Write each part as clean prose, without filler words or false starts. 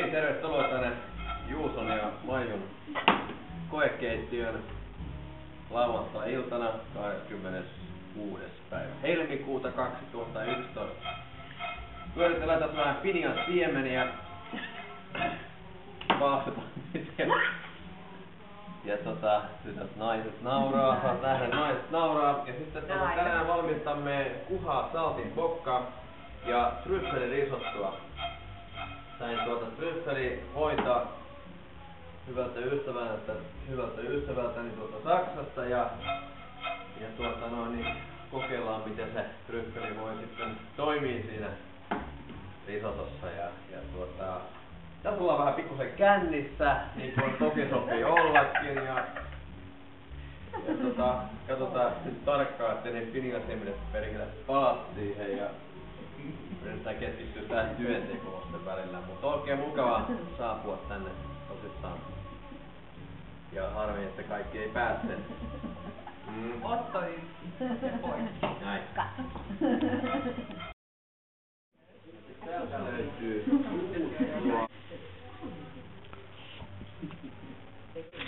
Hei, tervetuloa tänne Juuson ja Maijun koekeittiön lauantai-iltana 26. päivä helmikuuta 2011. Pyöritellään tässä vähän pinjan siemeniä. Ja tytöt naiset nauraa, saat nähdä naiset nauraa. Ja sitten tänään valmistamme kuhaa saltinbocca ja tryffelirisottoa. Sain tryffelivoita hyvältä ystävältäni Saksasta ja kokeillaan miten se tryffeli voi sitten toimii siinä risotossa tässä ollaan vähän pikkusen kännissä, niin kuin toki sopii ollakin ja katsotaan nyt tarkkaan, ettei ne pinjasiemenet perkele palaa siihen ja yritetään keskittyä tähän työntekoon sitten välillä, mutta oikein mukava saapua tänne tosissaan. Ja harmi, että kaikki ei pääse. Otto yksin ja pois. Näin. Täältä löytyy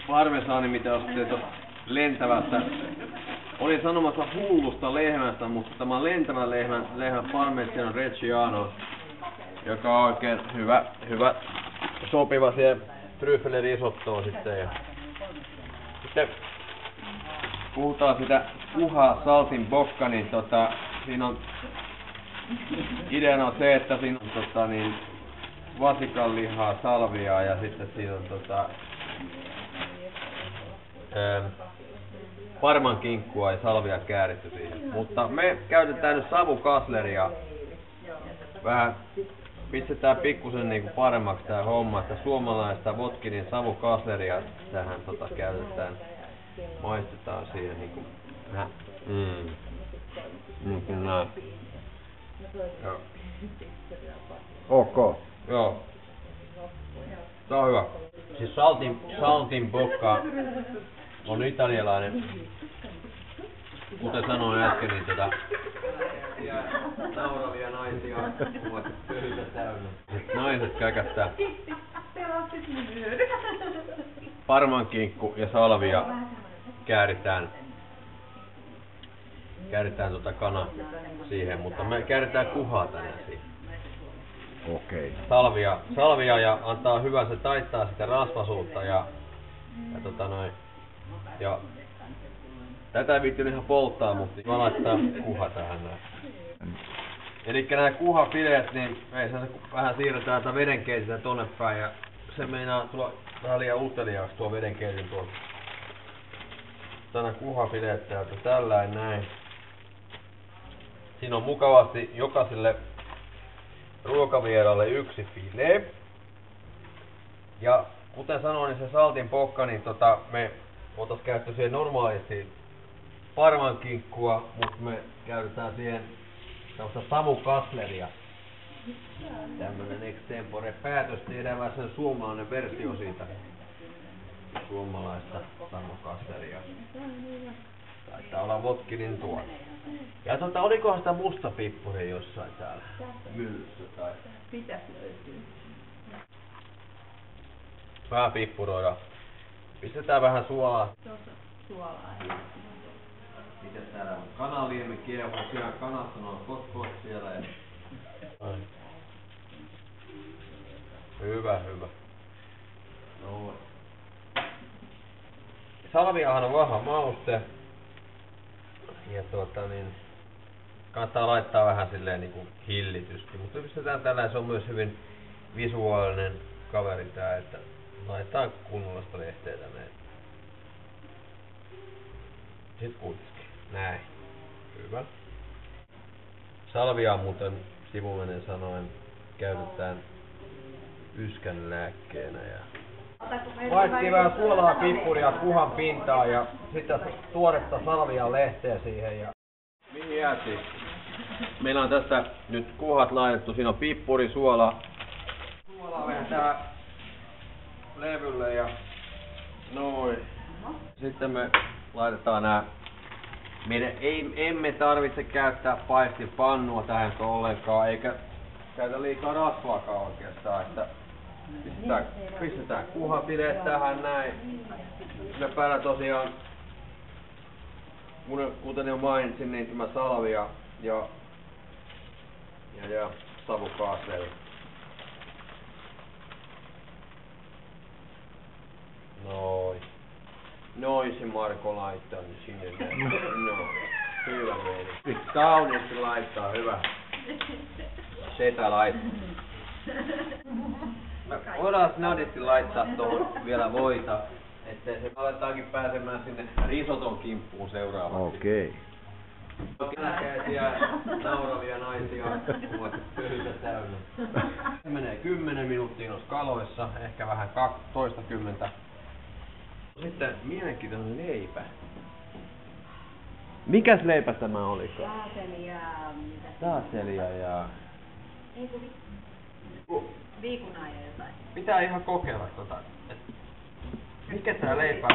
parmesaani, mitä ostitte tuosta lentävästä. Olin sanomassa hullusta lehmästä, mutta tämä on lentävä lehmän Parmigiano Reggiano, joka on oikein hyvä sopiva siihen tryffelirisottoon sitten. Ja sitten puhutaan sitä kuhaa saltinbocca, niin siinä on ideana on se, että siinä on vasikanlihaa, salviaa ja sitten siinä on parmankinkkua ja salvia kääritty siihen. Mutta me käytetään nyt savukasleria. Vähän pistetään pikkusen niinku paremmaksi tää homma, että suomalaista Votkinin savukasleria tähän käytetään. Maistetaan siihen niinku näin. Joo. Ok. Joo. Tää on hyvä. Siis saltinbocca on italialainen, kuten sanoin äsken, niin nauravia naisia ovat pöytä täynnä. Naiset käkättää parmankinkku ja salvia kääritään kana siihen, mutta me kääritään kuhaa tänään siihen. Okei. Salvia ja antaa hyvä, se taittaa sitä rasvasuutta ja tätä ei viittinyt ihan polttaa, mutta mä laittaa kuha tähän näin. Elikkä nämä kuhafileet, niin vähän siirretään tätä vedenkeitintä tonne päin ja se meinaa tulla vähän liian uteliaaksi tuo vedenkeitin tuolta. Tänä kuhafileet täältä tällainen näin. Siinä on mukavasti jokaiselle ruokavieraalle yksi filee. Ja kuten sanoin, niin se saltinbocca, niin me otas käyttö siihen normaalisti parmankinkkua, mutta me käytetään siihen tällaista savukasleria. Tämmönen extempore päätös, tehdään vähän sen suomalainen versio siitä suomalaista savukasleria. Taitaa olla Votkinin tuote. Ja olikohan sitä mustapippuria jossain täällä myllyssä tai? Pitäis löytyä. Vähän pippuroida. Pistetään vähän suolaa. Tuossa suolaa. Mitäs täällä on? Kanaliemi kiehuu siellä kanassa, noin kot siellä. Hyvä. Noin. Salviahan on vahva mauste. Ja kannattaa laittaa vähän silleen niinku hillitysti, mutta pistetään tällä, se on myös hyvin visuaalinen kaveri tää, että laitetaan kunnolla sitä lehteä tänne. Sitten kuitenkin. Näin. Hyvä. Salvia muuten sivullinen sanoen käytetään yskän lääkkeenä ja laitettiin vähän suolaa, pippuria kuhan pintaan ja sitten tuoretta salvian lehteä siihen. Ja mihin jäätiin? Meillä on tässä nyt kuhat laitettu, siinä on pippuri, suola. Suolaa vähän levylle ja noin. Sitten me laitetaan nää. Meidän emme tarvitse käyttää paistipannua tähän ollenkaan, eikä käytä liikaa rasvaakaan oikeastaan. Että Pistetään kuhapileet tähän näin. Sinne päällä tosiaan, kuten jo mainitsin, niin tämä salvia ja savukaaseli. Noin se Marko laittaa nyt sinne näin. Noin. Hyvä meni. Kauniisti laittaa, hyvä. Setä laittaa. Voidaan snadisti laittaa tuohon vielä voita, ettei se aletaankin pääsemään sinne risoton kimppuun seuraavaksi. Okei. Känäkäisiä, nauravia naisia, vaikka pöytä täynnä. Se menee 10 minuuttia noissa kaloissa, ehkä vähän 20. Sitten mielenkiintoinen leipä. Mikäs leipä tämä olikaan? Taaselia ja... Viikunaa ja jotain. Pitää ihan kokeilla tota. Mikä tää leipä?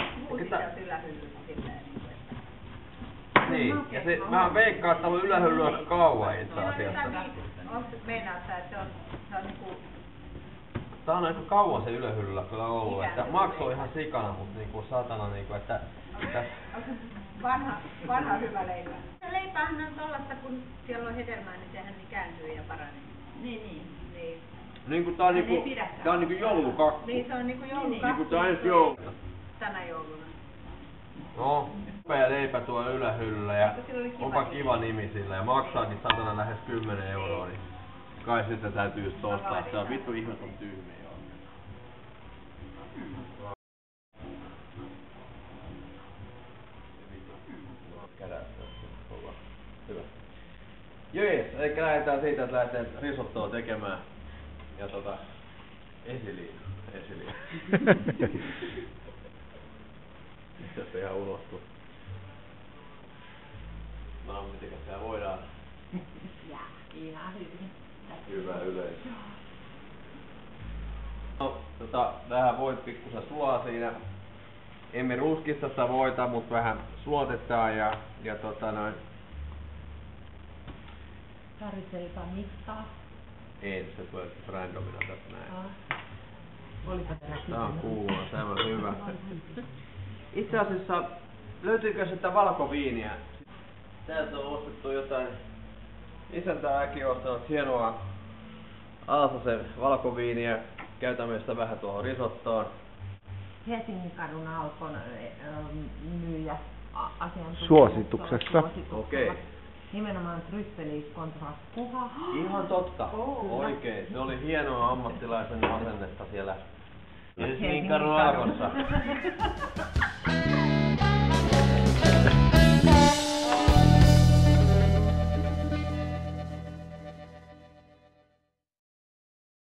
Niin, ja se, mä veikkaan, että on ylähyllyä kauan itse asiassa. Meinaat sä, että se on niinku... Tää on aika kauan se ylähyllyllä kyllä ollut, että maksoi ihan sikana, mut niinku satana niinku, että... Vanha hyvä leipä. Se leipähän on tollasta, kun siellä on hedelmää, niin sehän kääntyy ja paranee. Niin. Niinku tää on niinku joulukakku. Niin, se on niinku joulukakku. Niinku tää on ensi jouluna. Tänä jouluna. No, upea leipä tuo ylähyllyllä ja onpa kiva nimi sillä ja maksaakin satana lähes 10 €, niin kai sitten täytyy just ostaa. Se on vittu ihmeton tyhmiä. Jees, eli lähdetään siitä, että lähdetään risottoa tekemään. Ja esiliina. Jos se ihan unohtuu. No, mitenkäs siellä voidaan? Ihan hyvin. Hyvä yleisö. No, vähän voit pikkusen sulaa siinä. Emme ruskista sitä voita, mutta vähän suotetaan ja Tarvitsee jotain mittaa. ei, se tulee randomina tästä näin. Olipa tämä Tää on kuuma, se on hyvä. Itse asiassa, löytyykö sitä valkoviiniä? Täältä on ostettu jotain. Isäntä äkki on ostanut hienoa Alsasen valkoviiniä. Käytämme sitä vähän tuohon risottoon. Helsingin kadun Alkon myyjä asiantuntija. Suosituksessa. Okei. Nimenomaan tryffeli kontra kuha. Ihan totta. Oikein. Se oli hienoa ammattilaisen asennetta siellä Helsingin kadun Alkossa.